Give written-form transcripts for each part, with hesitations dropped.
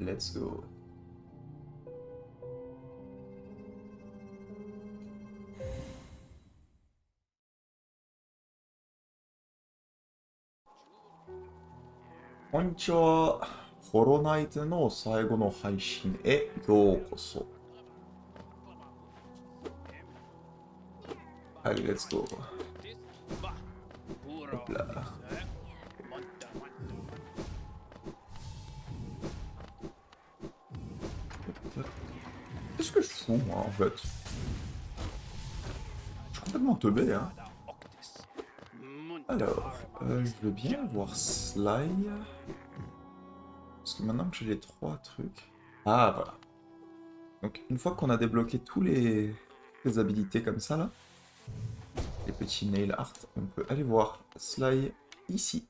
Let's go. Konnichiwa. ホロナイトの最後の配信へようこそ。はい、レッツゴー。Hop là. Qu'est-ce que je fous, moi, en fait? Je suis complètement teubé, hein. Alors, je veux bien voir Sly. Parce que maintenant que j'ai les 3 trucs... Ah, voilà. Donc, une fois qu'on a débloqué toutes les habilités comme ça, là, les petits nail art, on peut aller voir Sly ici.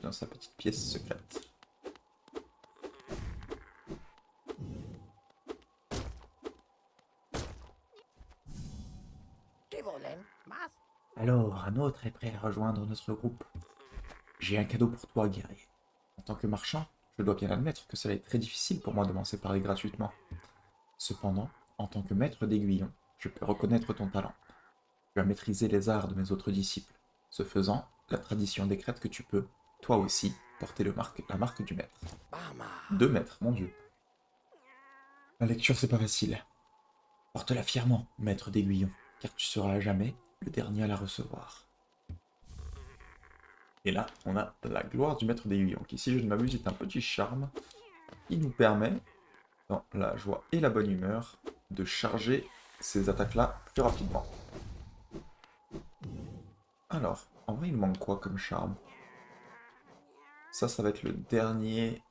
Dans sa petite pièce secrète. Alors, un autre est prêt à rejoindre notre groupe. J'ai un cadeau pour toi, guerrier. En tant que marchand, je dois bien admettre que cela est très difficile pour moi de m'en séparer gratuitement. Cependant, en tant que maître d'aiguillon, je peux reconnaître ton talent. Tu as maîtrisé les arts de mes autres disciples. Ce faisant, la tradition décrète que tu peux, toi aussi, porter la marque du maître. 2 maîtres, mon dieu. La lecture, c'est pas facile. Porte-la fièrement, maître d'aiguillon, car tu seras à jamais le dernier à la recevoir. Et là, on a la gloire du maître d'aiguillon, qui, si je ne m'abuse, est un petit charme qui nous permet, dans la joie et la bonne humeur, de charger ces attaques-là plus rapidement. Alors, en vrai, il manque quoi comme charme? Ça va être le dernier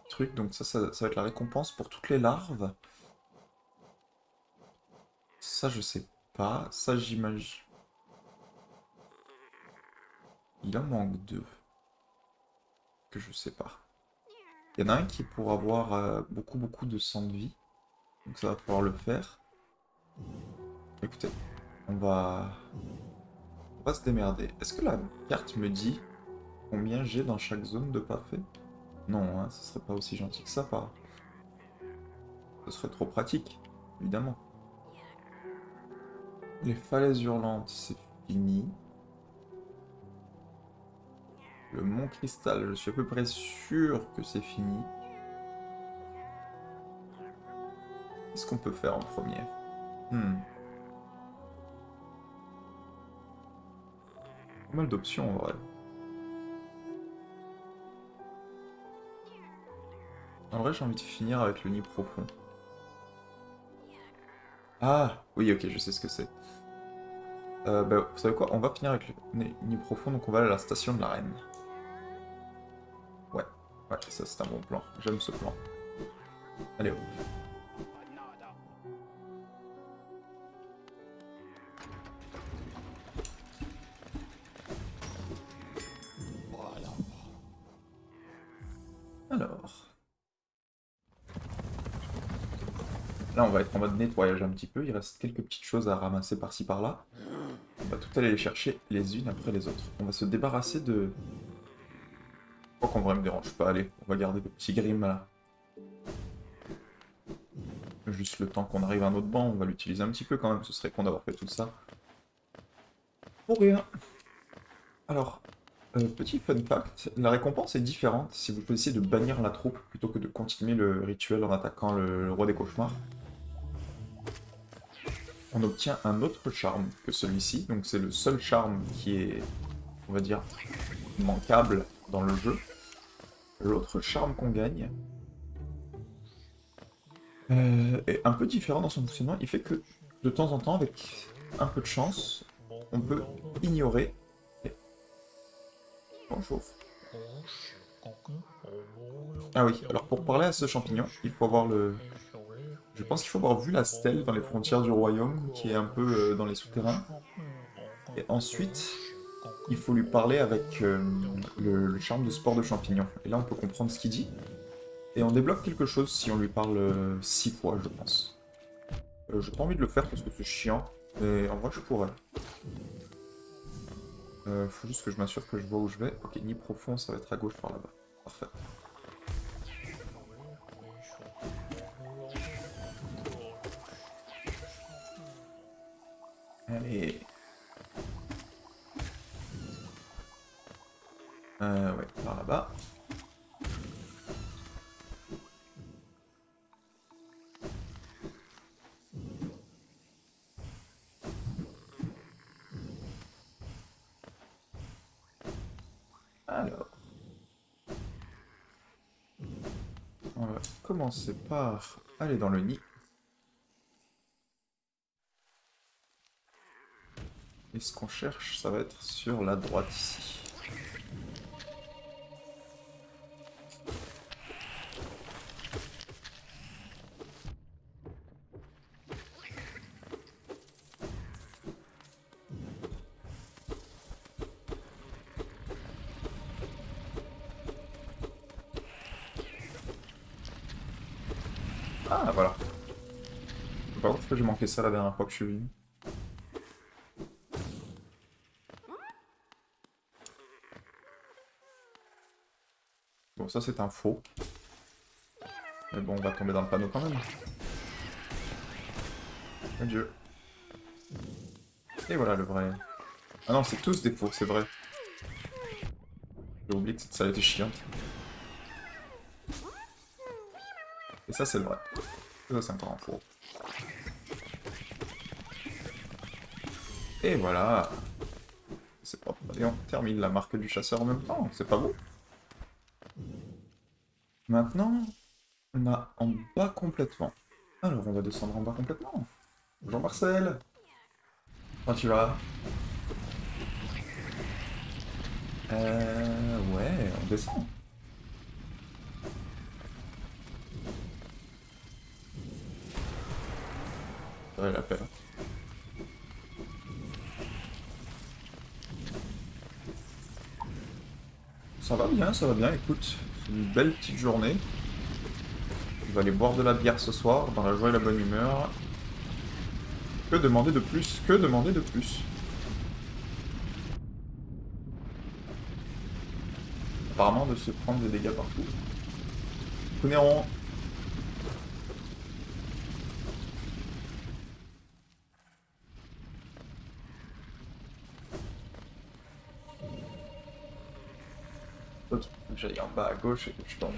truc, donc ça va être la récompense pour toutes les larves. Ça, je sais pas. Ça, j'imagine... Il en manque 2. Que je sais pas. Il y en a un qui est pour avoir beaucoup de sang de vie. Donc ça va falloir le faire. Écoutez, on va se démerder. Est-ce que la carte me dit combien j'ai dans chaque zone de pas fait? Non, hein, ce serait pas aussi gentil que ça, pas. Ce serait trop pratique, évidemment. Les falaises hurlantes, c'est fini. Le mont cristal, je suis à peu près sûr que c'est fini. Qu'est-ce qu'on peut faire en premier? Pas mal d'options en vrai. En vrai, j'ai envie de finir avec le nid profond. Ah, oui, ok, je sais ce que c'est. Bah, vous savez quoi? On va finir avec le nid profond, donc on va aller à la station de la reine. Ouais, ça c'est un bon plan. J'aime ce plan. Allez hop. Alors. Là, on va être en mode nettoyage un petit peu. Il reste quelques petites choses à ramasser par-ci par-là. On va tout aller les chercher les unes après les autres. On va se débarrasser de... Je crois qu'en vrai, me dérange pas. Allez, on va garder le petit Grim là. Juste le temps qu'on arrive à un autre banc, on va l'utiliser un petit peu quand même. Ce serait con d'avoir fait tout ça. Pour rien. Alors, petit fun fact, la récompense est différente si vous choisissez de bannir la troupe plutôt que de continuer le rituel en attaquant le roi des cauchemars. On obtient un autre charme que celui-ci, donc c'est le seul charme qui est, on va dire, manquable dans le jeu. L'autre charme qu'on gagne est un peu différent dans son fonctionnement. Il fait que de temps en temps, avec un peu de chance, on peut ignorer... Bonjour. Ah oui, alors pour parler à ce champignon, il faut avoir le... Je pense qu'il faut avoir vu la stèle dans les frontières du royaume, qui est un peu dans les souterrains. Et ensuite, il faut lui parler avec le charme de sport de champignon. Et là, on peut comprendre ce qu'il dit. Et on débloque quelque chose si on lui parle 6 fois, je pense. J'ai pas envie de le faire parce que c'est chiant, mais en vrai, je pourrais. Faut juste que je m'assure que je vois où je vais. Ok, nid profond, ça va être à gauche par là-bas. Parfait. Allez. Ouais, par là-bas. Alors. On va commencer par aller dans le nid. Et ce qu'on cherche, ça va être sur la droite ici. Ah, voilà. Je sais pas pourquoi j'ai manqué ça la dernière fois que je suis venu. Bon, ça c'est un faux. Mais bon, on va tomber dans le panneau quand même. Adieu. Et voilà le vrai. Ah non, c'est tous des faux, c'est vrai. J'ai oublié que cette salle était chiante. Et ça c'est le vrai. Et ça c'est encore un faux. Et voilà. C'est propre. Et on termine la marque du chasseur en même temps, c'est pas beau? Maintenant, on a en bas complètement. Alors, on va descendre en bas complètement. Bonjour Marcel. Comment tu vas? Ouais, on descend. Ça valait la peine. Ça va bien, écoute. C'est une belle petite journée. On va aller boire de la bière ce soir, dans la joie et la bonne humeur. Que demander de plus? Que demander de plus? Apparemment de se prendre des dégâts partout. Néron. L'autre, j'aille en bas à gauche et que je tombe.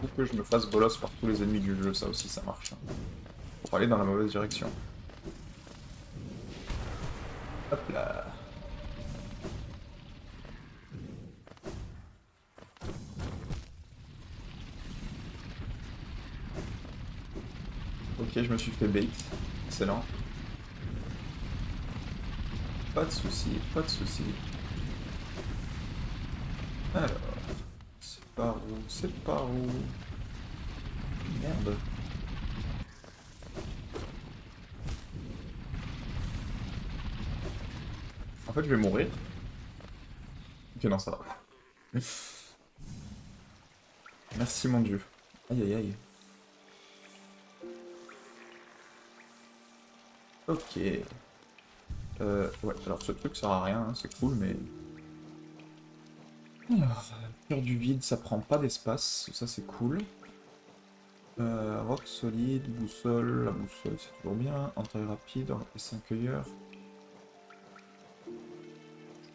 Ou que je me fasse bolos par tous les ennemis du jeu, ça aussi ça marche. Pour aller dans la mauvaise direction. Hop là. Ok, je me suis fait bait. Excellent. Pas de soucis, pas de soucis. Alors, c'est par où? C'est par où? Merde. En fait, je vais mourir. Ok, non, ça va. Merci, mon dieu. Aïe, aïe, aïe. Ok. Ouais, alors ce truc sert à rien, hein, c'est cool, mais... Alors, cœur du vide, ça prend pas d'espace, ça c'est cool. Rock solide, boussole, la boussole c'est toujours bien. Entrée rapide, et 5 cueilleurs.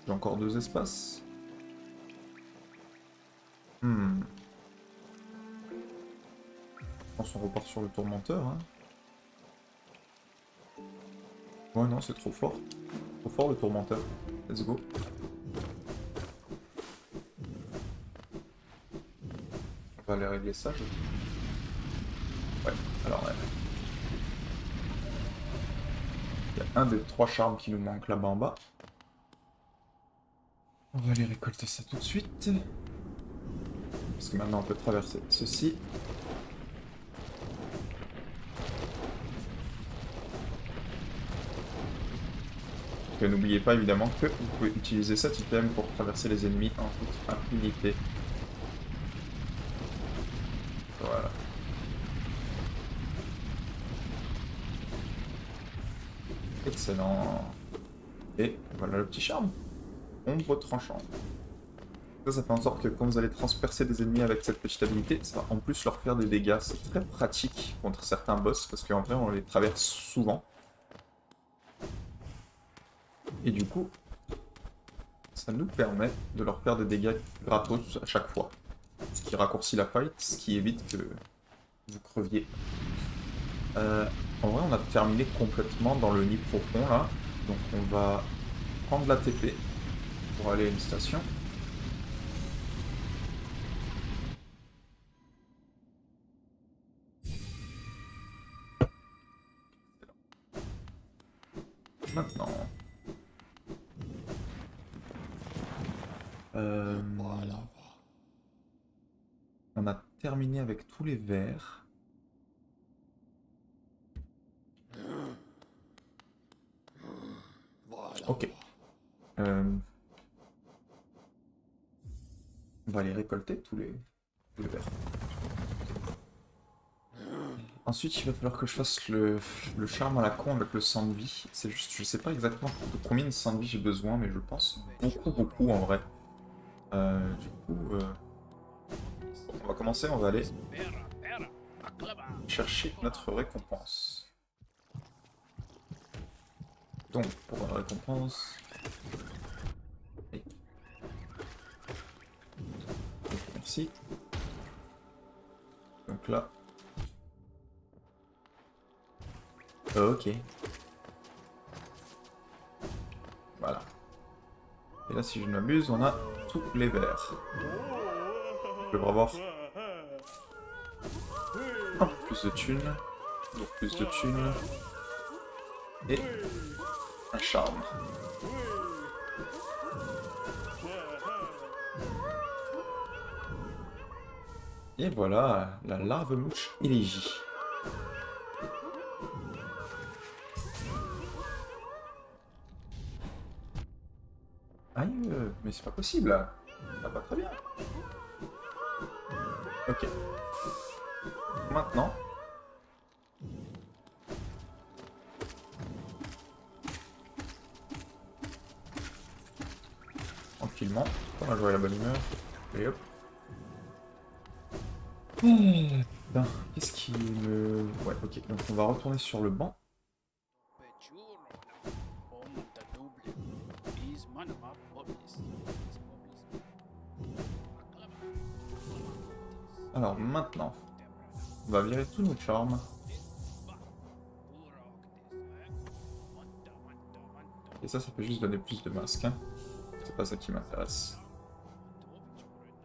J'ai encore 2 espaces. Je pense qu'on repart sur le tourmenteur. Hein. Ouais, non, c'est trop fort. Trop fort le tourmenteur. Let's go. On va aller régler ça. Ouais, alors ouais. Il y a un des 3 charmes qui nous manque là-bas en bas. On va aller récolter ça tout de suite. Parce que maintenant on peut traverser ceci. Donc n'oubliez pas évidemment que vous pouvez utiliser cet item pour traverser les ennemis en toute impunité. Voilà. Excellent. Et voilà le petit charme. Ombre tranchante. Ça fait en sorte que quand vous allez transpercer des ennemis avec cette petite habilité, ça va en plus leur faire des dégâts. C'est très pratique contre certains boss, parce qu'en vrai, on les traverse souvent. Et du coup, ça nous permet de leur faire des dégâts gratos à chaque fois. Ce qui raccourcit la fight, ce qui évite que vous creviez. En vrai, on a terminé complètement dans le nid profond, là. Donc on va prendre la TP pour aller à une station. Maintenant. On a terminé avec tous les verres. Ok. On va les récolter, tous les verres. Ensuite, il va falloir que je fasse le charme à la con avec le sang de vie. C'est juste, je sais pas exactement de combien de sang de vie j'ai besoin, mais je pense beaucoup en vrai. Du coup, on va commencer, on va aller chercher notre récompense. Donc, pour la récompense... Oui. Merci. Donc là... Ok. Voilà. Et là, si je ne m'abuse, on a tous les verres. Je devrais avoir un peu plus de thunes, donc plus de thunes, et un charme. Et voilà, la larve mouche élégie. Aïe, mais c'est pas possible là. Ça va très bien. Ok. Maintenant. Tranquillement. On va jouer à la bonne humeur. Et hop. Ben, qu'est-ce qui me... Ouais, ok. Donc on va retourner sur le banc. Alors maintenant, on va virer tous nos charmes. Et ça fait juste donner plus de masques. Hein. C'est pas ça qui m'intéresse.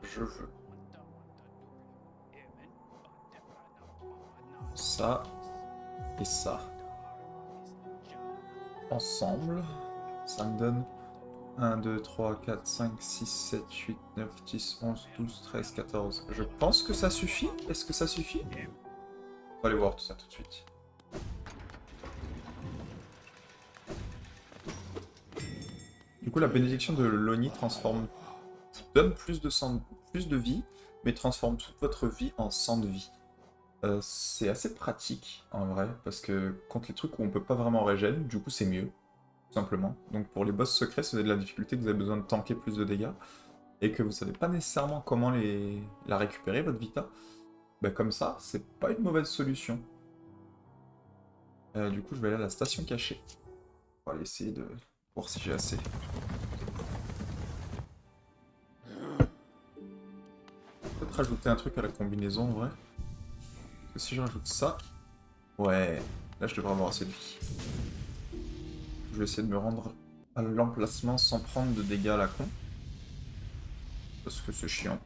Je veux ça et ça. Ensemble, ça me donne 1, 2, 3, 4, 5, 6, 7, 8, 9, 10, 11, 12, 13, 14. Je pense que ça suffit. Est-ce que ça suffit? On va aller voir tout ça tout de suite. Du coup, la bénédiction de l'Oni transforme, donne plus de sang, plus de vie, mais transforme toute votre vie en sang de vie. C'est assez pratique en vrai, parce que contre les trucs où on peut pas vraiment régène, du coup c'est mieux, tout simplement. Donc pour les boss secrets, si vous avez de la difficulté, que vous avez besoin de tanker plus de dégâts, et que vous savez pas nécessairement comment la récupérer, votre Vita, bah comme ça, c'est pas une mauvaise solution. Du coup, je vais aller à la station cachée. On va aller essayer de voir si j'ai assez. Peut-être rajouter un truc à la combinaison en vrai. Parce que si je rajoute ça... Ouais, là je devrais avoir assez de vie. Je vais essayer de me rendre à l'emplacement sans prendre de dégâts à la con. Parce que c'est chiant.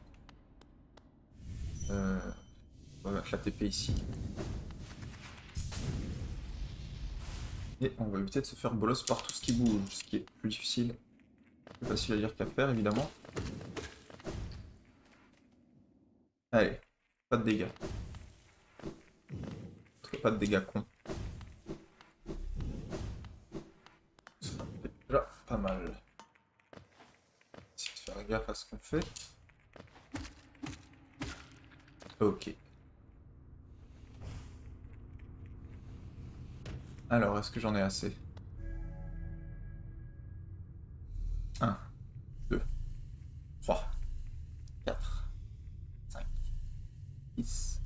On va mettre la TP ici. Et on va éviter de se faire bolos par tout ce qui bouge, ce qui est plus difficile. Plus facile à dire qu'à faire évidemment. Allez, pas de dégâts. Pas de dégâts cons. Ça fait déjà pas mal. Essayer de faire gaffe à ce qu'on fait. Ok. Alors, est-ce que j'en ai assez? 1, 2, 3. 4, 5, 6,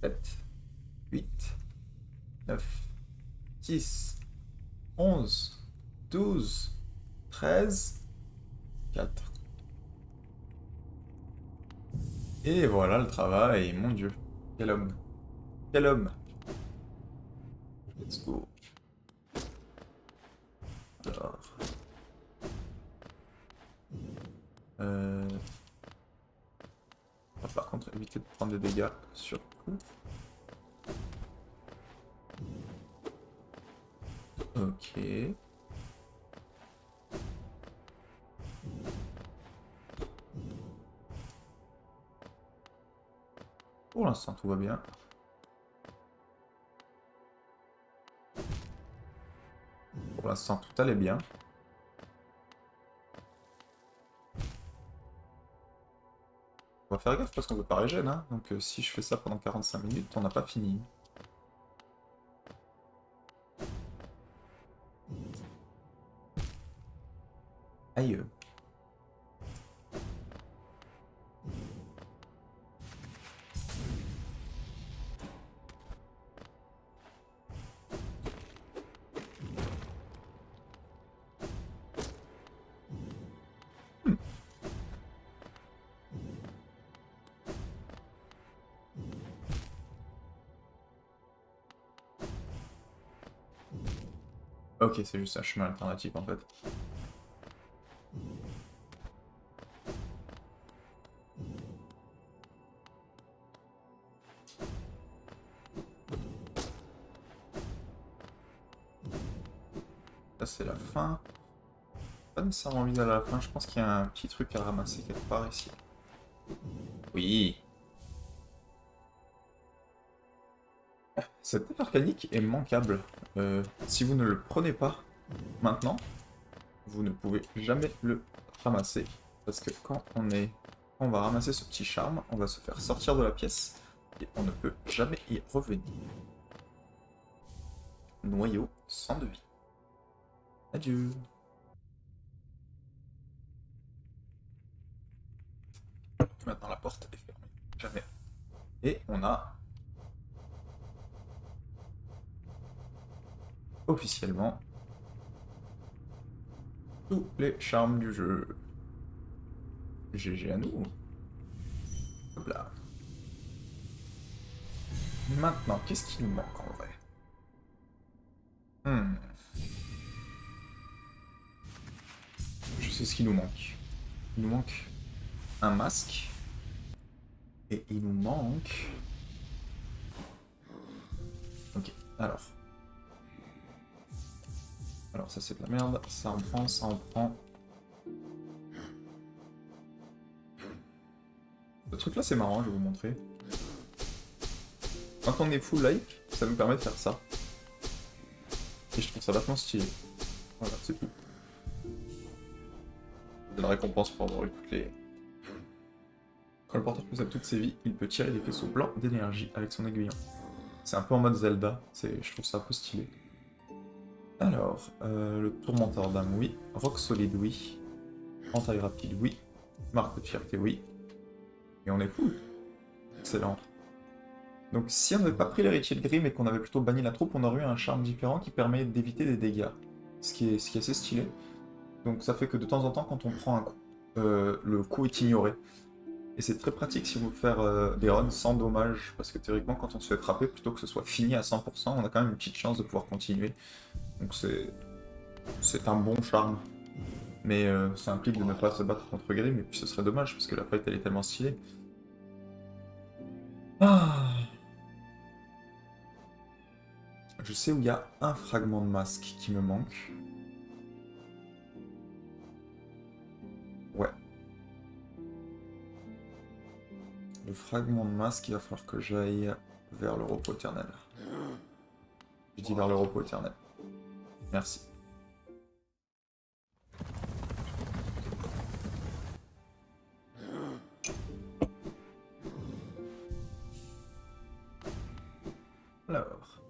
7, 8, 9, 10, 11, 12, 13, 4. Et voilà le travail, mon dieu. Quel homme. Quel homme. Let's go. Alors. On va par contre éviter de prendre des dégâts sur coup. Ok. Pour l'instant, tout va bien. Pour l'instant, tout allait bien. On va faire gaffe parce qu'on veut pas régène, hein. Donc si je fais ça pendant 45 minutes, on n'a pas fini. Aïe. Ok, c'est juste un chemin alternatif en fait. Là c'est la fin. Pas nécessairement envie d'aller à la fin, je pense qu'il y a un petit truc à ramasser quelque part ici. Oui. Cette tête arcanique est manquable. Si vous ne le prenez pas maintenant, vous ne pouvez jamais le ramasser. Parce que quand on va ramasser ce petit charme, on va se faire sortir de la pièce et on ne peut jamais y revenir. Noyau, sang de vie. Adieu. Maintenant la porte est fermée. Jamais. Et on a officiellement tous les charmes du jeu. GG à nous. Hop là. Maintenant, qu'est-ce qui nous manque en vrai? Je sais ce qui nous manque. Il nous manque un masque. Et il nous manque... Ok, alors. Alors ça c'est de la merde, ça en prend, ça en prend. Ce truc là c'est marrant, je vais vous montrer. Quand on est full life, ça nous permet de faire ça. Et je trouve ça vachement stylé. Voilà, c'est tout. De la récompense pour avoir eu toutes les... Quand le porteur possède toutes ses vies, il peut tirer des faisceaux blancs d'énergie avec son aiguillon. C'est un peu en mode Zelda, je trouve ça un peu stylé. Alors, le tourmenteur d'âme, oui. Roc solide, oui. Entaille rapide, oui. Marque de fierté, oui. Et on est full. Excellent. Donc si on n'avait pas pris l'héritier de Grimm et qu'on avait plutôt banni la troupe, on aurait eu un charme différent qui permet d'éviter des dégâts. Ce qui est assez stylé. Donc ça fait que de temps en temps, quand on prend un coup, le coup est ignoré. Et c'est très pratique si vous voulez faire des runs sans dommage, parce que théoriquement, quand on se fait frapper, plutôt que ce soit fini à 100%, on a quand même une petite chance de pouvoir continuer. Donc c'est un bon charme. Mais ça implique de ne pas se battre contre Grimm, et puis ce serait dommage, parce que la fight elle est tellement stylée. Ah. Je sais où il y a un fragment de masque qui me manque. Ouais. Le fragment de masque, il va falloir que j'aille vers le repos éternel. Je dis vers le repos éternel. Merci. Alors.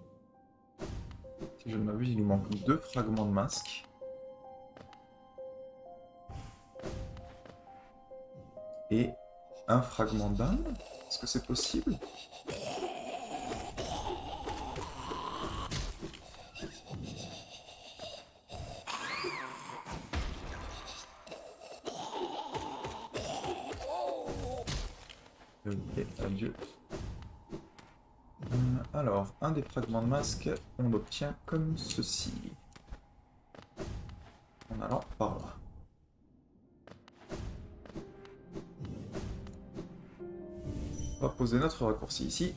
Si je ne m'abuse, il nous manque 2 fragments de masque. Et Un fragment d'âme? Est-ce que c'est possible? Ok, adieu. Alors, un des fragments de masque, on l'obtient comme ceci. En allant par là. On va poser notre raccourci ici.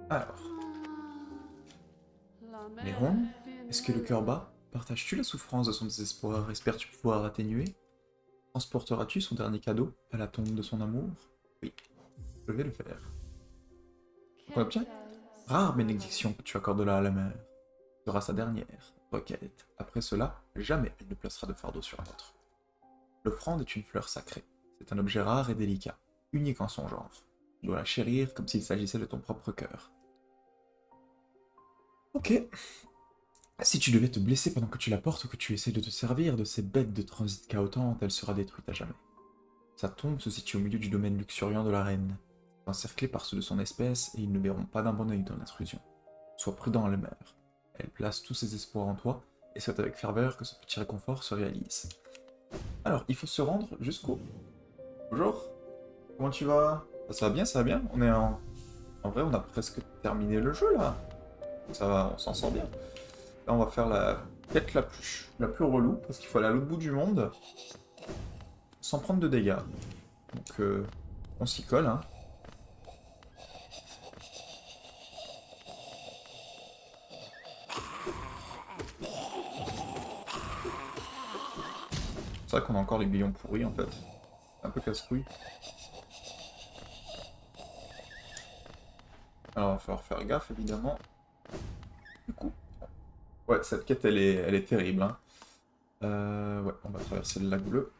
Alors, Néron, est-ce que le cœur bat? Partages-tu la souffrance de son désespoir? Espères-tu pouvoir l'atténuer? Transporteras-tu son dernier cadeau à la tombe de son amour? Oui, je vais le faire. On obtient rare bénédiction que tu accorderas à la mère. Sera sa dernière requête. Après cela, jamais elle ne placera de fardeau sur un autre. L'offrande est une fleur sacrée. C'est un objet rare et délicat, unique en son genre. Tu dois la chérir comme s'il s'agissait de ton propre cœur. Ok. Si tu devais te blesser pendant que tu la portes ou que tu essaies de te servir de ces bêtes de transit chaotantes, elle sera détruite à jamais. Sa tombe se situe au milieu du domaine luxuriant de la reine, encerclée par ceux de son espèce, et ils ne verront pas d'un bon œil ton intrusion. Sois prudent à la mère. Elle place tous ses espoirs en toi, et c'est avec ferveur que ce petit réconfort se réalise. Alors, il faut se rendre jusqu'au... Bonjour, comment tu vas? Ça va bien, ça va bien? On est en... En vrai, on a presque terminé le jeu, là. Ça va, on s'en sort bien. Là, on va faire la quête la plus relou, parce qu'il faut aller à l'autre bout du monde, sans prendre de dégâts. Donc, on s'y colle, hein. C'est vrai qu'on a encore les billons pourris, en fait. Un peu casse-couille. Alors, il va falloir faire gaffe, évidemment. Du coup, ouais, cette quête, elle est terrible, hein. Ouais, on va traverser le lac bleu.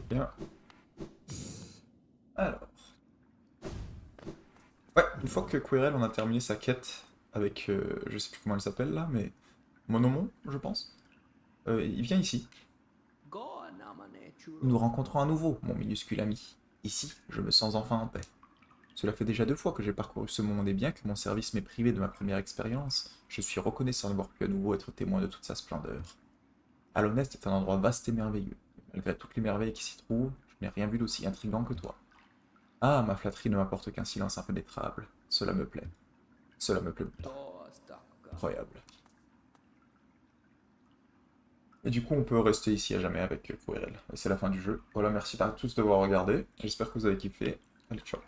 Bien. Alors. Ouais, une fois que Quirrell on a terminé sa quête avec, je sais plus comment elle s'appelle là, mais Monomon, je pense. Il vient ici. Nous rencontrons à nouveau, mon minuscule ami. Ici, je me sens enfin en paix. Cela fait déjà 2 fois que j'ai parcouru ce monde et bien que mon service m'ait privé de ma première expérience, je suis reconnaissant d'avoir pu à nouveau être témoin de toute sa splendeur. Alonest est un endroit vaste et merveilleux. Malgré toutes les merveilles qui s'y trouvent, je n'ai rien vu d'aussi intrigant que toi. Ah, ma flatterie ne m'apporte qu'un silence impénétrable. Cela me plaît. Cela me plaît beaucoup. Incroyable. Et du coup, on peut rester ici à jamais avec Quirrell. Et c'est la fin du jeu. Voilà, merci à tous d'avoir regardé. J'espère que vous avez kiffé. Allez, ciao.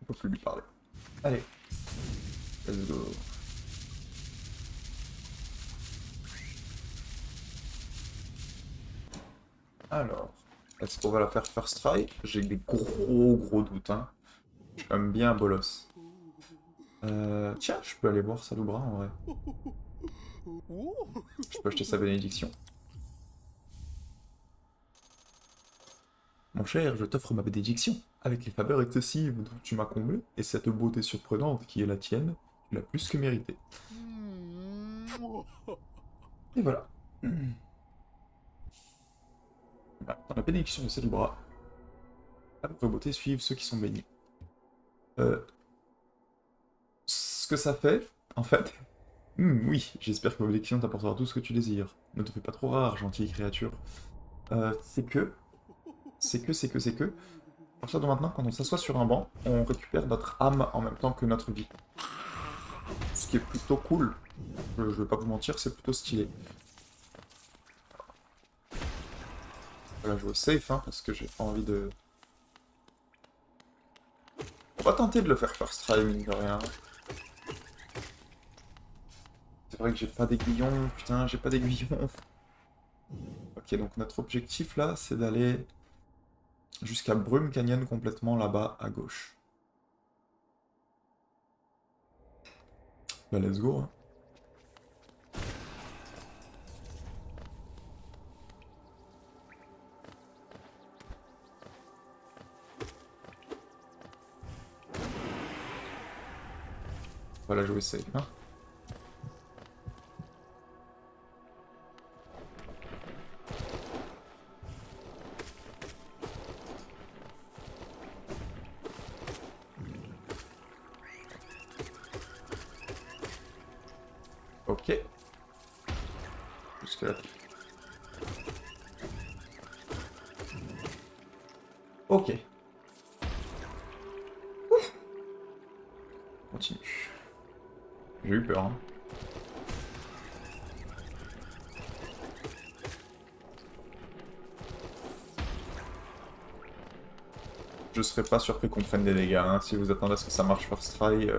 On peut plus lui parler. Allez, let's go. Alors, est-ce qu'on va la faire first try? J'ai des gros doutes, hein. Je suis quand même bien bolos. Tiens, je peux aller voir Saloubra en vrai. Je peux acheter sa bénédiction. Mon cher, je t'offre ma bénédiction. Avec les faveurs excessives dont tu m'as comblé, et cette beauté surprenante qui est la tienne, tu l'as plus que mérité. Et voilà. Voilà, dans la bénédiction de Célibra, la beauté suivent ceux qui sont bénis. Ce que ça fait, en fait... oui, j'espère que ma bénédiction t'apportera tout ce que tu désires. Ne te fais pas trop rare, gentille créature. C'est que... C'est que... À partir de maintenant, quand on s'assoit sur un banc, on récupère notre âme en même temps que notre vie. Ce qui est plutôt cool. Je vais pas vous mentir, c'est plutôt stylé. On va jouer safe, hein, parce que j'ai pas envie de... On va tenter de le faire first try, mine de rien. C'est vrai que j'ai pas d'aiguillon, putain, j'ai pas d'aiguillon. Ok, donc notre objectif là, c'est d'aller jusqu'à Brume Canyon complètement là-bas à gauche. Bah let's go, hein. On va la jouer safe, hein. Ok. Jusque là. Ok. Continue. J'ai eu peur, hein. Je serais pas surpris qu'on prenne des dégâts, hein. Si vous attendez à ce que ça marche first try...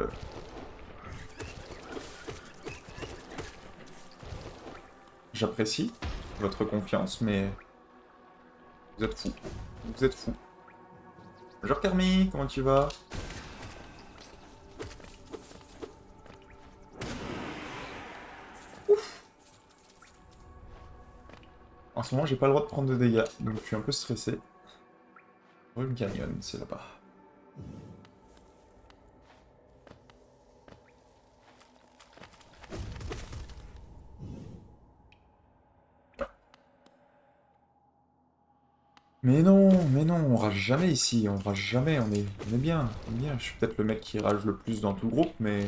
J'apprécie votre confiance, mais... Vous êtes fou. Vous êtes fou. Bonjour Kermi, comment tu vas? En ce moment, j'ai pas le droit de prendre de dégâts, donc je suis un peu stressé. Rune Canyon, c'est là-bas. Mais non, on rage jamais ici, on rage jamais, on est bien, on est bien. Je suis peut-être le mec qui rage le plus dans tout le groupe, mais...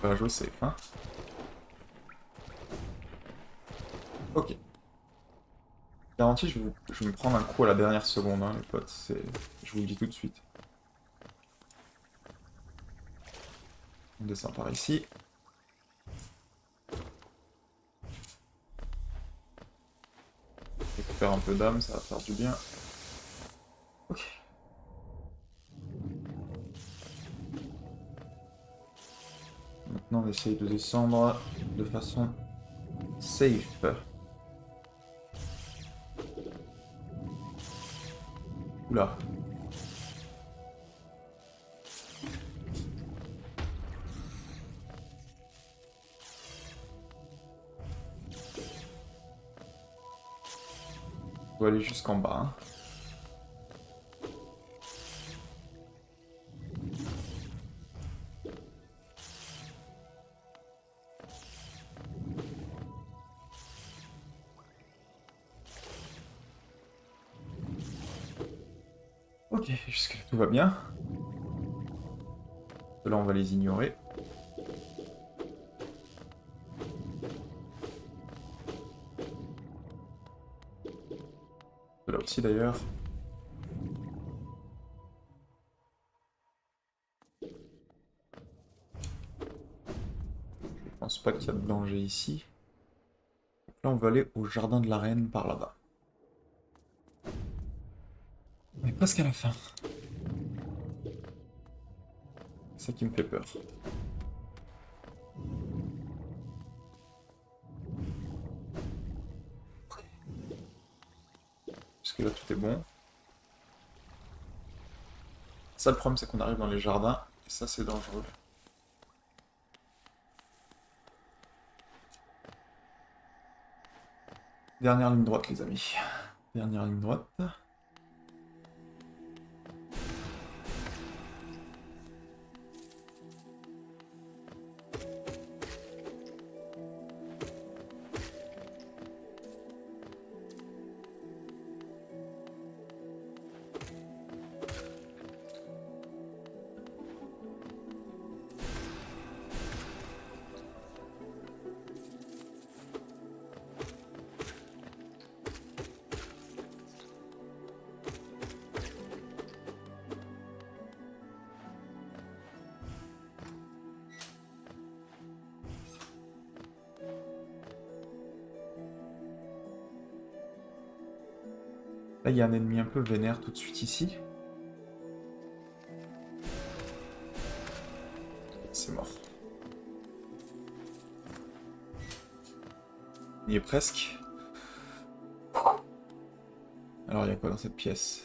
On va jouer safe, hein. Ok. Garanti, je vais me prendre un coup à la dernière seconde, hein, les potes. Je vous le dis tout de suite. On descend par ici. Récupère un peu d'âme, ça va faire du bien. Ok. Maintenant, on essaye de descendre de façon safe. Oula. On doit aller jusqu'en bas, hein. Ok, jusque-là tout va bien. Là, on va les ignorer. Là aussi d'ailleurs. Je pense pas qu'il y a de danger ici. Donc là, on va aller au jardin de la reine par là-bas. On est presque à la fin. C'est ça qui me fait peur. Parce que là, tout est bon. Ça, le problème, c'est qu'on arrive dans les jardins. Et ça, c'est dangereux. Dernière ligne droite, les amis. Dernière ligne droite. Là, il y a un ennemi un peu vénère tout de suite ici. C'est mort. Il est presque. Alors, il y a quoi dans cette pièce?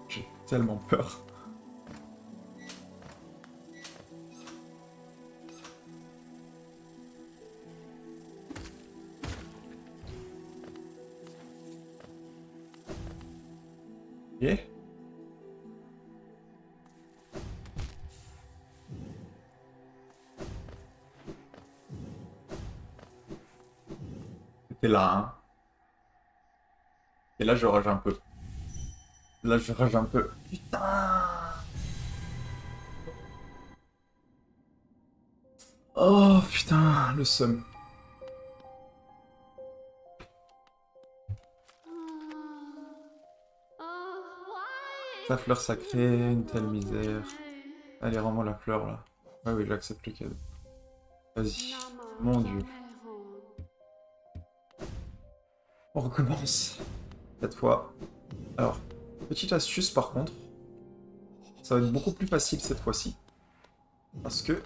J'ai tellement peur. Ok. C'était là, hein. Et là, je rage un peu. Là, je rage un peu. Putain! Oh, putain, le seum. Ta fleur sacrée, une telle misère. Allez, rends-moi la fleur, là. Ah oui, j'accepte le cadeau. Vas-y. Mon Dieu. On recommence. Cette fois. Alors, petite astuce, par contre. Ça va être beaucoup plus facile cette fois-ci. Parce que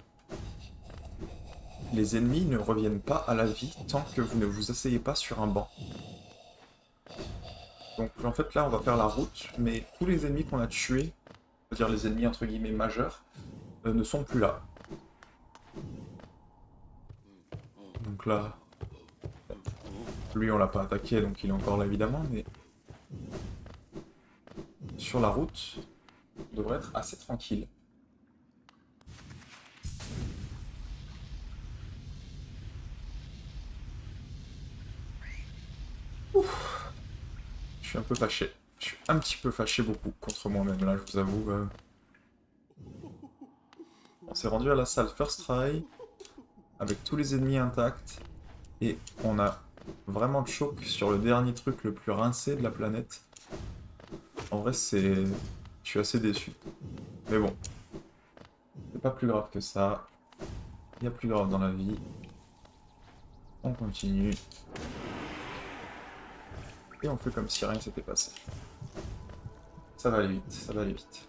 les ennemis ne reviennent pas à la vie tant que vous ne vous asseyez pas sur un banc. Donc en fait là on va faire la route, mais tous les ennemis qu'on a tués, c'est-à-dire les ennemis entre guillemets majeurs, ne sont plus là. Donc là, lui on l'a pas attaqué donc il est encore là évidemment, mais sur la route, on devrait être assez tranquille. Ouf. Je suis un peu fâché. Je suis un petit peu fâché beaucoup contre moi-même là, je vous avoue. On s'est rendu à la salle First Try, avec tous les ennemis intacts, et on a vraiment de choc sur le dernier truc le plus rincé de la planète. En vrai, c'est... Je suis assez déçu. Mais bon, c'est pas plus grave que ça. Il y a plus grave dans la vie. On continue. Et on fait comme si rien ne s'était passé. Ça va aller vite, ça va aller vite.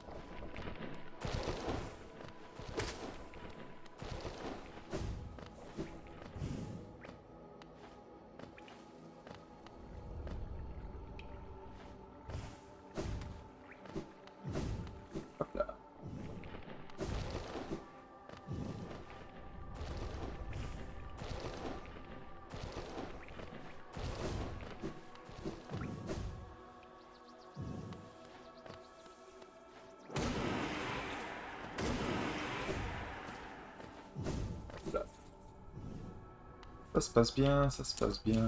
Hop là. Hop là. Ça se passe bien, ça se passe bien.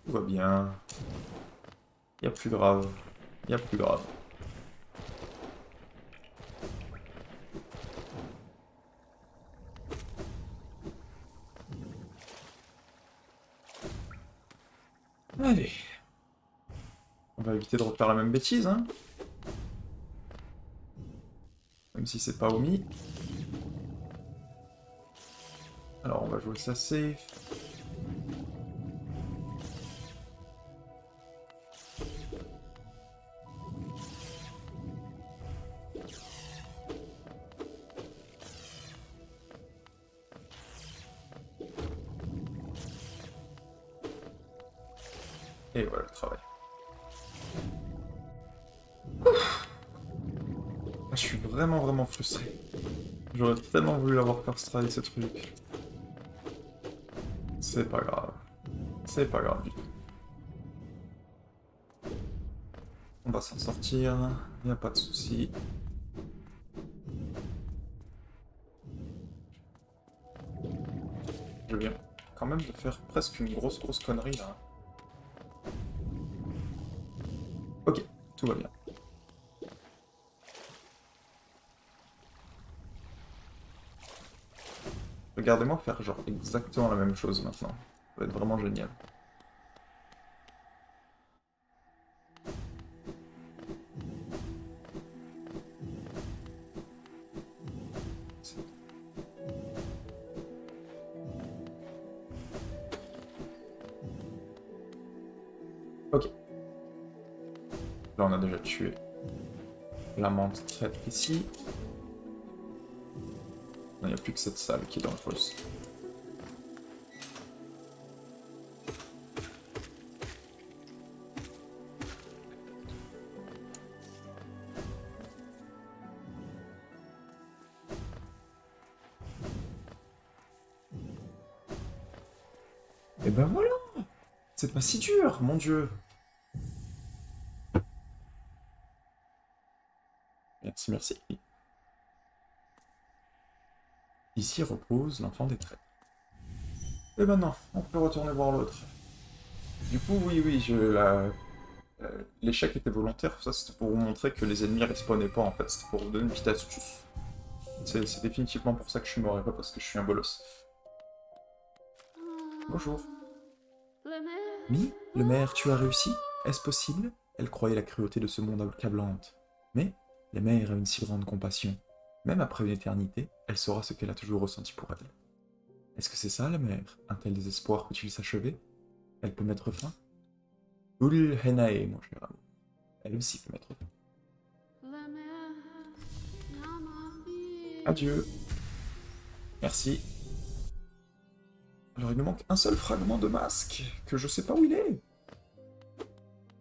Tout va bien. Il y a plus grave. Il y a plus grave. Allez. On va éviter de refaire la même bêtise, hein. Même si c'est pas omis. Alors on va jouer ça safe. Et voilà le travail. Ah, je suis vraiment frustré. J'aurais tellement voulu l'avoir first try ce truc. C'est pas grave. C'est pas grave du tout. On va s'en sortir, y a pas de souci. Je viens quand même de faire presque une grosse connerie là. Ok, tout va bien. Regardez-moi faire genre exactement la même chose maintenant. Ça va être vraiment génial. Ok. Là on a déjà tué la menthe traître ici. Il n'y a plus que cette salle qui est dangereuse. Et ben voilà. C'est pas si dur, mon Dieu. Merci, merci. Ici repose l'enfant des traits. Et maintenant, on peut retourner voir l'autre. Du coup, oui, l'échec était volontaire, ça c'était pour vous montrer que les ennemis respawnaient pas en fait, c'était pour vous donner une petite astuce. C'est définitivement pour ça que je suis mort et pas parce que je suis un bolos. Bonjour. Mi, le maire, tu as réussi? Est-ce possible? Elle croyait la cruauté de ce monde accablante. Mais la mère a une si grande compassion. Même après une éternité, elle saura ce qu'elle a toujours ressenti pour elle. Est-ce que c'est ça, la mère? Un tel désespoir peut-il s'achever? Elle peut mettre fin? Ul Henae, mon cher amour. Elle aussi peut mettre fin. Adieu. Merci. Alors il nous manque un seul fragment de masque, que je sais pas où il est.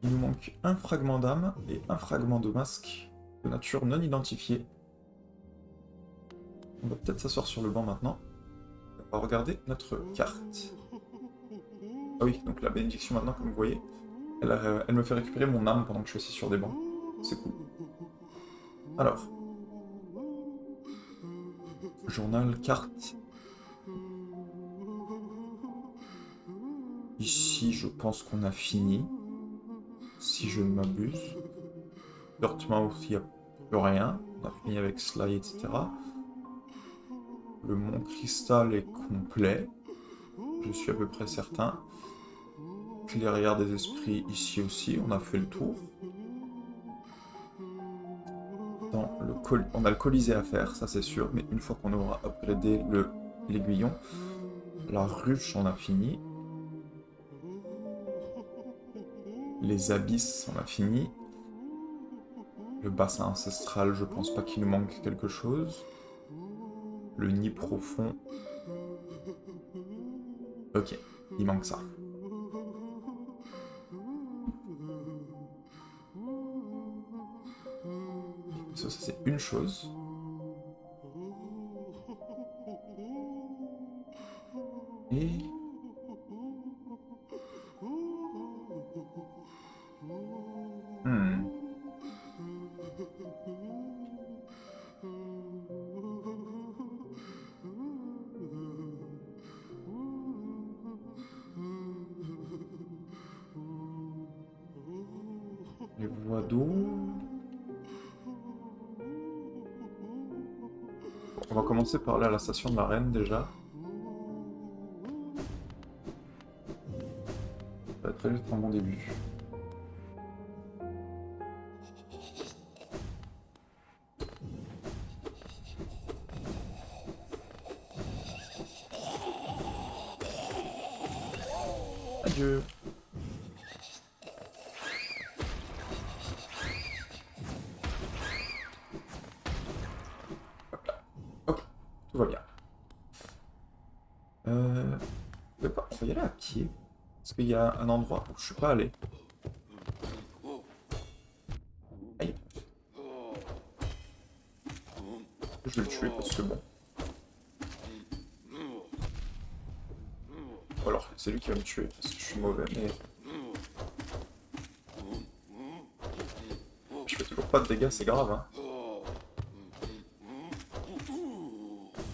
Il nous manque un fragment d'âme et un fragment de masque de nature non identifiée. On va peut-être s'asseoir sur le banc maintenant. On va regarder notre carte. Ah oui, donc la bénédiction maintenant, comme vous voyez, elle me fait récupérer mon âme pendant que je suis assis sur des bancs. C'est cool. Alors. Journal, carte. Ici, je pense qu'on a fini. Si je ne m'abuse. Dirtmouth, il n'y a plus rien. On a fini avec Sly, etc. Le Mont Cristal est complet. Je suis à peu près certain. Clairière des esprits, ici aussi, on a fait le tour. On a le Colisée à faire, ça c'est sûr, mais une fois qu'on aura upgradé l'aiguillon, la ruche, on a fini. Les abysses, on a fini. Le bassin ancestral, je pense pas qu'il nous manque quelque chose. Le nid profond. Ok, il manque ça. Ça c'est une chose. Et... Les voies d'eau... On va commencer par aller à la station de la reine déjà. Ça va être très juste un bon début. Adieu. Hop, tout va bien. On va y aller à pied. Parce qu'il y a un endroit où je suis pas allé. Aïe. Je vais le tuer parce que bon. Ou alors c'est lui qui va me tuer parce que je suis mauvais, mais... Je fais toujours pas de dégâts, c'est grave, hein.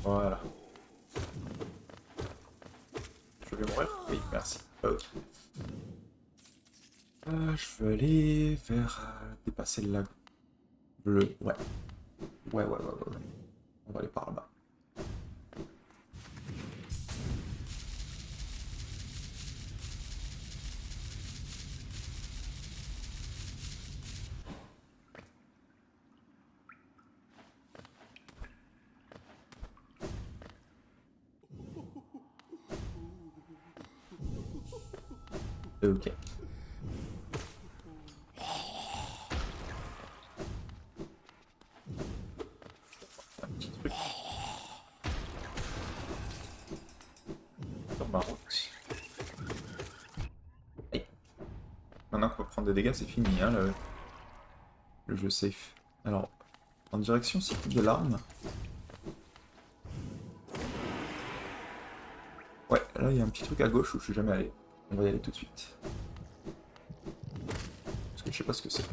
Voilà. Je vais mourir? Oui, merci. Ok. Je veux aller vers... dépasser le lac bleu. Ouais. Ouais. On va aller par là-bas. Ok. Un petit truc. Sur ma route. Hey. Maintenant qu'on va prendre des dégâts, c'est fini, hein, le jeu safe. Alors, en direction cycle de l'arme. Ouais, là il y a un petit truc à gauche où je suis jamais allé. On va y aller tout de suite. Parce que je sais pas ce que c'est.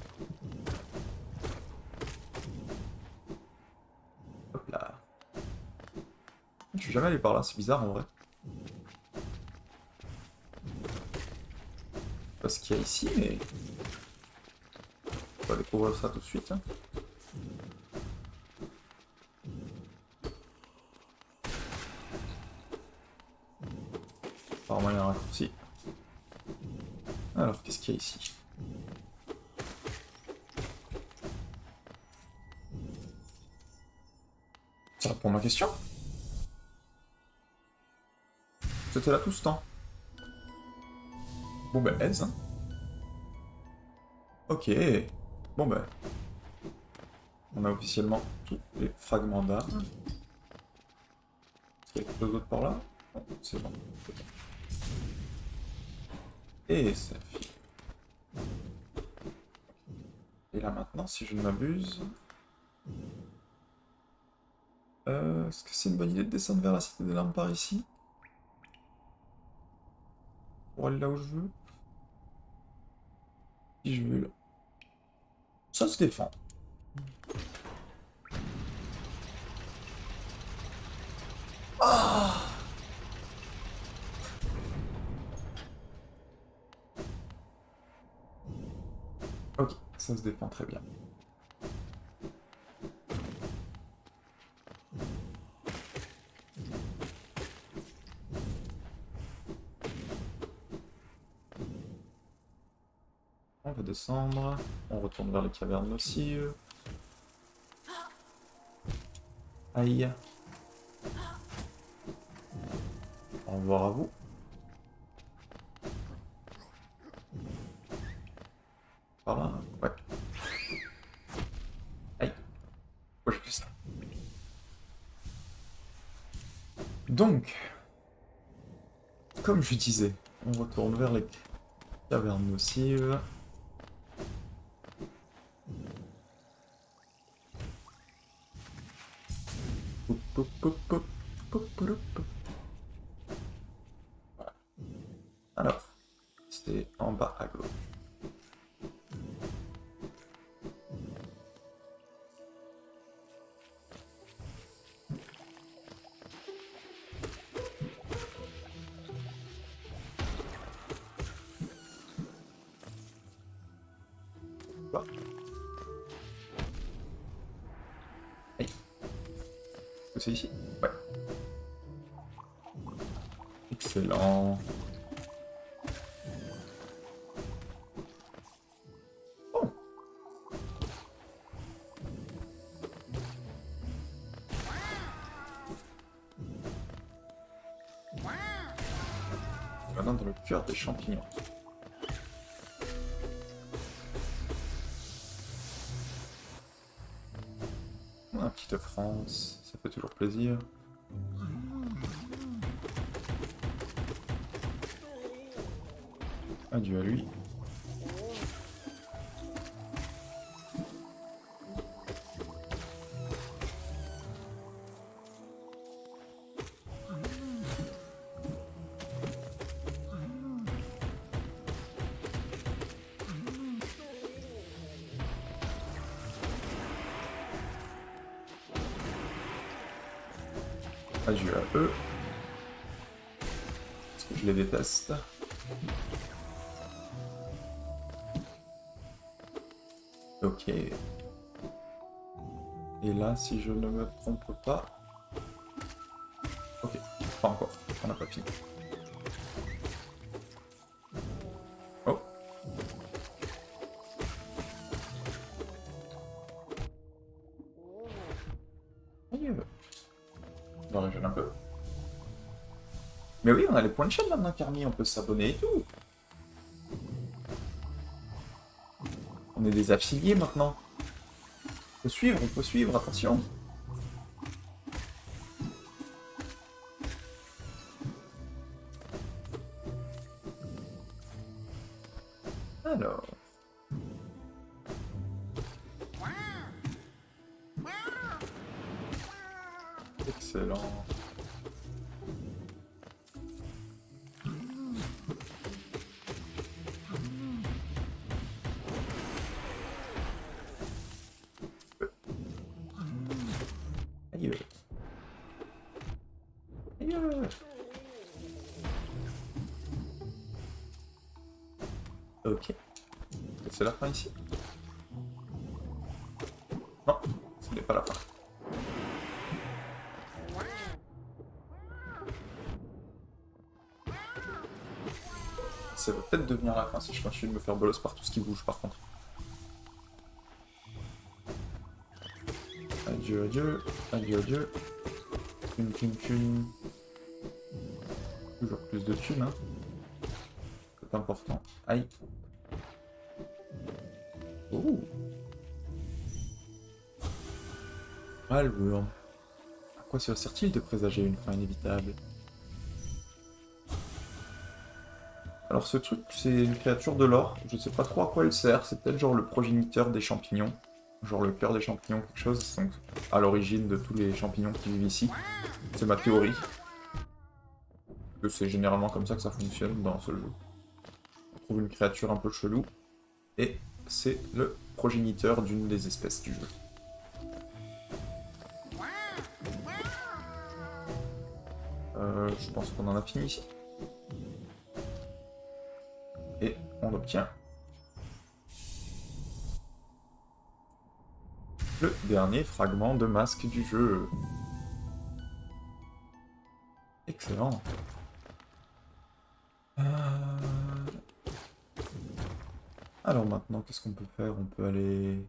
Hop là. Je suis jamais allé par là, c'est bizarre en vrai. Pas ce qu'il y a ici, mais... On va découvrir ça tout de suite. Hein. Apparemment il y a un raccourci. Alors, qu'est-ce qu'il y a ici? Ça répond à ma question? C'était là tout ce temps. Bon ben, aise. Hein. Ok. Bon ben. On a officiellement tous les fragments d'armes. Est-ce qu'il y a quelque chose d'autre par là? Non, c'est bon. Et ça file. Et là maintenant, si je ne m'abuse... est-ce que c'est une bonne idée de descendre vers la cité des larmes par ici? Pour aller là où je veux? Si je veux là. Ça se défend. Ah! Ok, ça se défend très bien. On va descendre, on retourne vers les cavernes nocives. Aïe. Au revoir à vous. Par là, ouais. Aïe. Pourquoi j'ai fait ça? Donc, comme je disais, on retourne vers les cavernes nocives. Voilà. Alors, c'est en bas à gauche. Bah. Hey. C'est ici? Ouais. Excellent. Oh. Maintenant dans le cœur des champignons. Un petit France, ça fait toujours plaisir. Adieu à lui. Adieu à eux. Parce que je les déteste. Ok. Et là, si je ne me trompe pas... Ok, pas encore, on n'a pas fini. Oh. On va régénérer un peu. Mais oui, on a les points de chaîne maintenant, Carmi, on peut s'abonner et tout. On est des affiliés maintenant. On peut suivre, attention. Alors. Excellent. Aïe. Aïe. Ok. C'est la fin ici? Non, ce n'est pas la fin. Ça va peut-être devenir la fin si je continue de me faire bolos par tout ce qui bouge par contre. Adieu, adieu, adieu, adieu. Thune. Toujours plus de thunes, hein. C'est important. Aïe. Oh. Alors. À quoi se sert-il de présager une fin inévitable? Alors ce truc, c'est une créature de l'or. Je sais pas trop à quoi elle sert. C'est peut-être genre le progéniteur des champignons. Genre le cœur des champignons, quelque chose. Donc à l'origine de tous les champignons qui vivent ici. C'est ma théorie. Que c'est généralement comme ça que ça fonctionne dans ce jeu. On trouve une créature un peu chelou. Et c'est le progéniteur d'une des espèces du jeu. Je pense qu'on en a fini ici. Et on obtient le dernier fragment de masque du jeu. Excellent. Alors maintenant, qu'est-ce qu'on peut faire? On peut aller...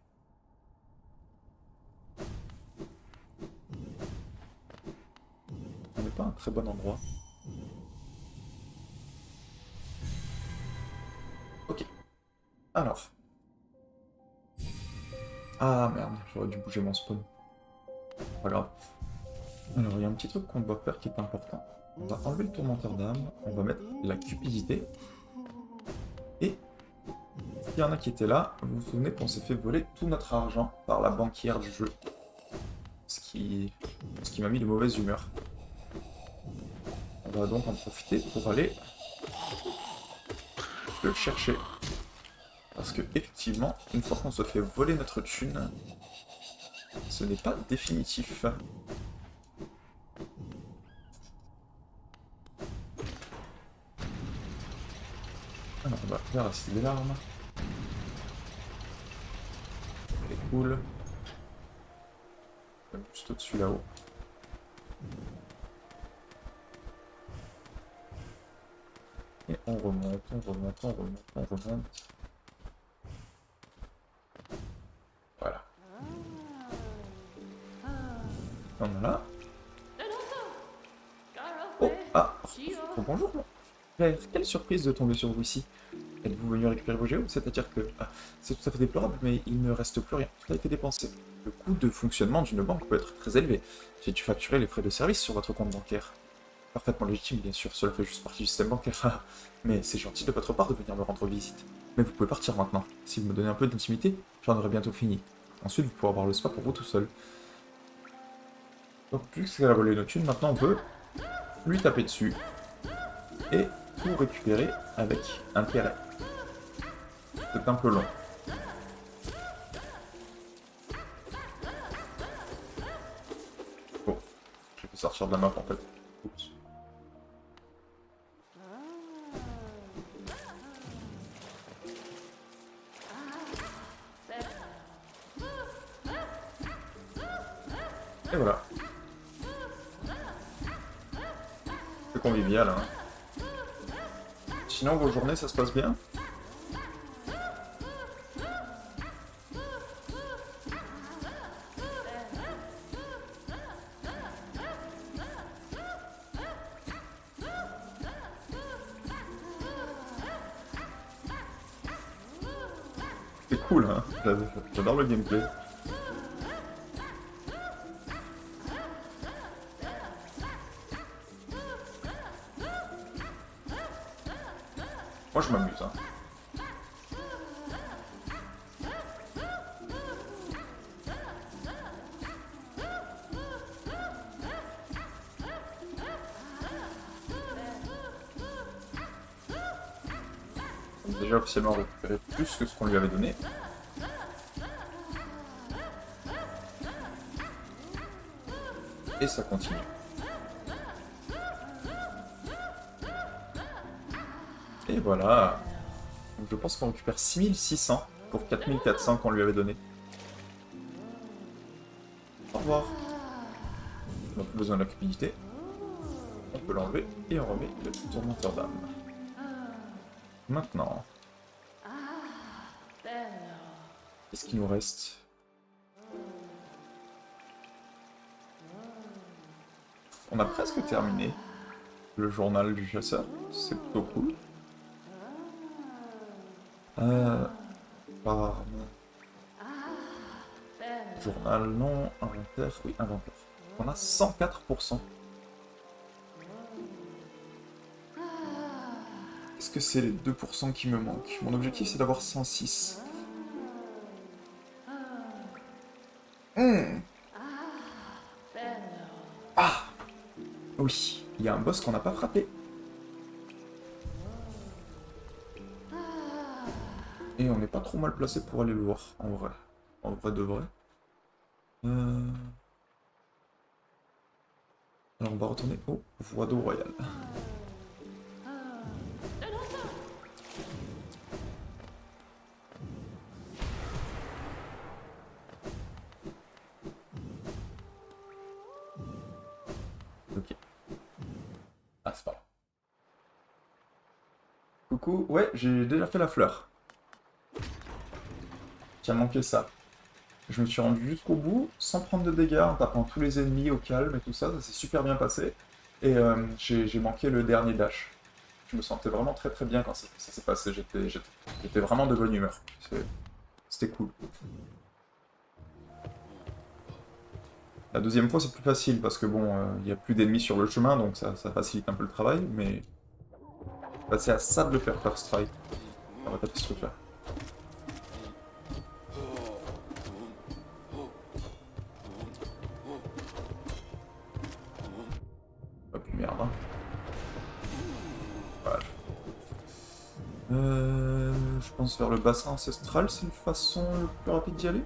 On n'est pas un très bon endroit. Ok. Alors. Ah merde, j'aurais dû bouger mon spawn. Pas grave. Alors, il y a un petit truc qu'on doit faire qui est important. On va enlever le tourmenteur d'âme, on va mettre la cupidité. Et s'il y en a qui étaient là, vous vous souvenez qu'on s'est fait voler tout notre argent par la banquière du jeu. Ce qui m'a mis de mauvaise humeur. On va donc en profiter pour aller le chercher. Parce que effectivement, une fois qu'on se fait voler notre thune, ce n'est pas définitif. Alors on va faire la cible des larmes. Elle est cool. Juste au-dessus là-haut. Et on remonte. Voilà. On a là. Oh, ah, oh, bonjour. Quelle surprise de tomber sur vous ici. Êtes-vous venu récupérer vos géos? C'est-à-dire que c'est tout à fait déplorable, mais il ne reste plus rien. Tout a été dépensé. Le coût de fonctionnement d'une banque peut être très élevé. J'ai dû facturer les frais de service sur votre compte bancaire. Parfaitement légitime, bien sûr, cela fait juste partie du système bancaire. Mais c'est gentil de votre part de venir me rendre visite. Mais vous pouvez partir maintenant. Si vous me donnez un peu d'intimité, j'en aurai bientôt fini. Ensuite, vous pourrez avoir le spa pour vous tout seul. Donc, plus qu'elle a volé nos thunes, maintenant on peut lui taper dessus. Et tout récupérer avec intérêt. C'est un peu long. Bon, je peux sortir de la map en fait. Oups. Et voilà. C'est convivial, hein. Sinon, vos journées, ça se passe bien? C'est cool, hein. J'adore le gameplay. Moi, je m'amuse, hein. On a déjà officiellement récupéré plus que ce qu'on lui avait donné. Et ça continue. Et voilà. Donc je pense qu'on récupère 6600 pour 4400 qu'on lui avait donné. Au revoir. On n'a plus besoin de la cupidité. On peut l'enlever et on remet le tourmenteur d'âme. Maintenant. Qu'est-ce qu'il nous reste? On a presque terminé le journal du chasseur. C'est plutôt cool. Par... Journal, non. Inventaire, oui, inventaire. On a 104%. Est-ce que c'est les 2% qui me manquent? Mon objectif, c'est d'avoir 106. Ah! Oui, il y a un boss qu'on n'a pas frappé. Et on n'est pas trop mal placé pour aller le voir, en vrai. En vrai de vrai. Alors on va retourner au Voie d'eau royale. Ok. Ah, c'est pas là. Coucou, ouais, j'ai déjà fait la fleur. Qui a manqué ça. Je me suis rendu jusqu'au bout, sans prendre de dégâts, en tapant tous les ennemis au calme et tout ça, ça s'est super bien passé. Et j'ai manqué le dernier dash. Je me sentais vraiment très très bien quand ça s'est passé, j'étais vraiment de bonne humeur. C'était cool. La deuxième fois c'est plus facile, parce que bon, il n'y a plus d'ennemis sur le chemin, donc ça facilite un peu le travail, mais... Bah, c'est à ça de le faire par strike. On va taper ce truc là. Oh puis merde, hein. Voilà. Je pense vers le bassin ancestral, c'est une façon le plus rapide d'y aller.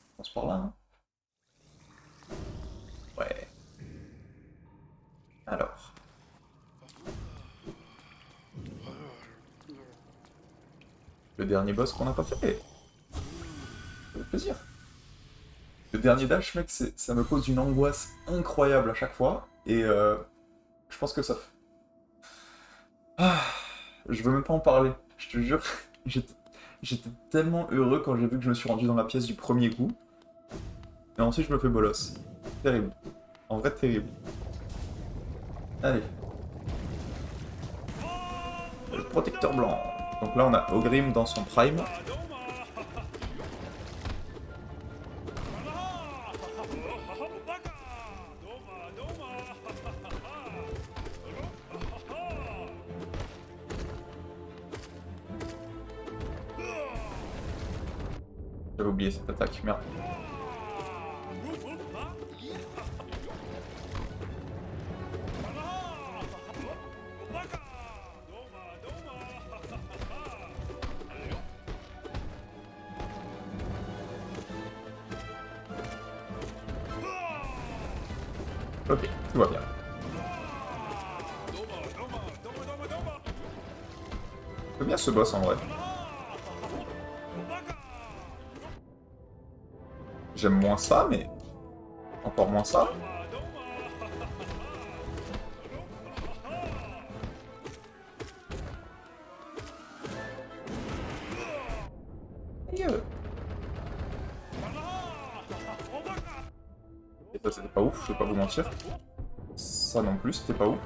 Je pense par là, hein. Ouais. Alors. Le dernier boss qu'on n'a pas fait. Ça fait plaisir. Le dernier dash, mec, ça me cause une angoisse incroyable à chaque fois. Et je pense que ça... Ah, je veux même pas en parler. Je te jure, j'étais tellement heureux quand j'ai vu que je me suis rendu dans la pièce du premier coup. Et ensuite, je me fais bolos. Terrible. En vrai, terrible. Allez. Le protecteur blanc. Donc là, on a Ogrim dans son prime. J'avais oublié cette attaque, merde. Ok, tout va bien. J'aime bien ce boss en vrai. J'aime moins ça, mais encore moins ça. Et ça, c'était pas ouf, je vais pas vous mentir. Ça non plus, c'était pas ouf.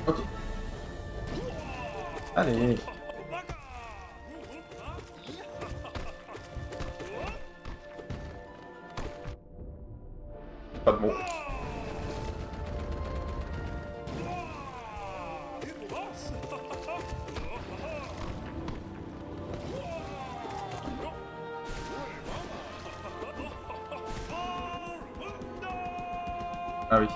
Ok. Allez. Pas de mots. Ah oui.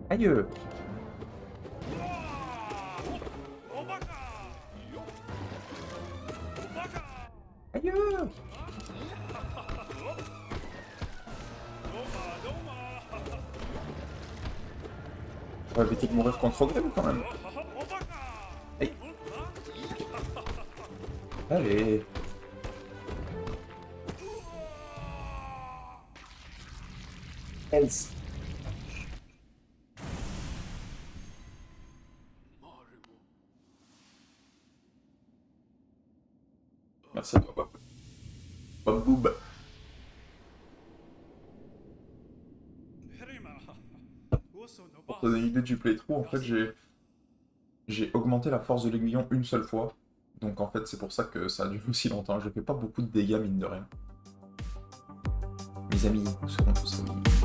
Aïe! Aïe! On va éviter de mourir contre Ogrim quand même. Aïe. Allez. Else. Merci à toi, Bob. Bob Boob. Pour te donner une idée du playthrough, en fait, j'ai augmenté la force de l'aiguillon une seule fois. Donc en fait, c'est pour ça que ça a duré aussi longtemps. Je fais pas beaucoup de dégâts, mine de rien. Mes amis, nous serons tous réunis.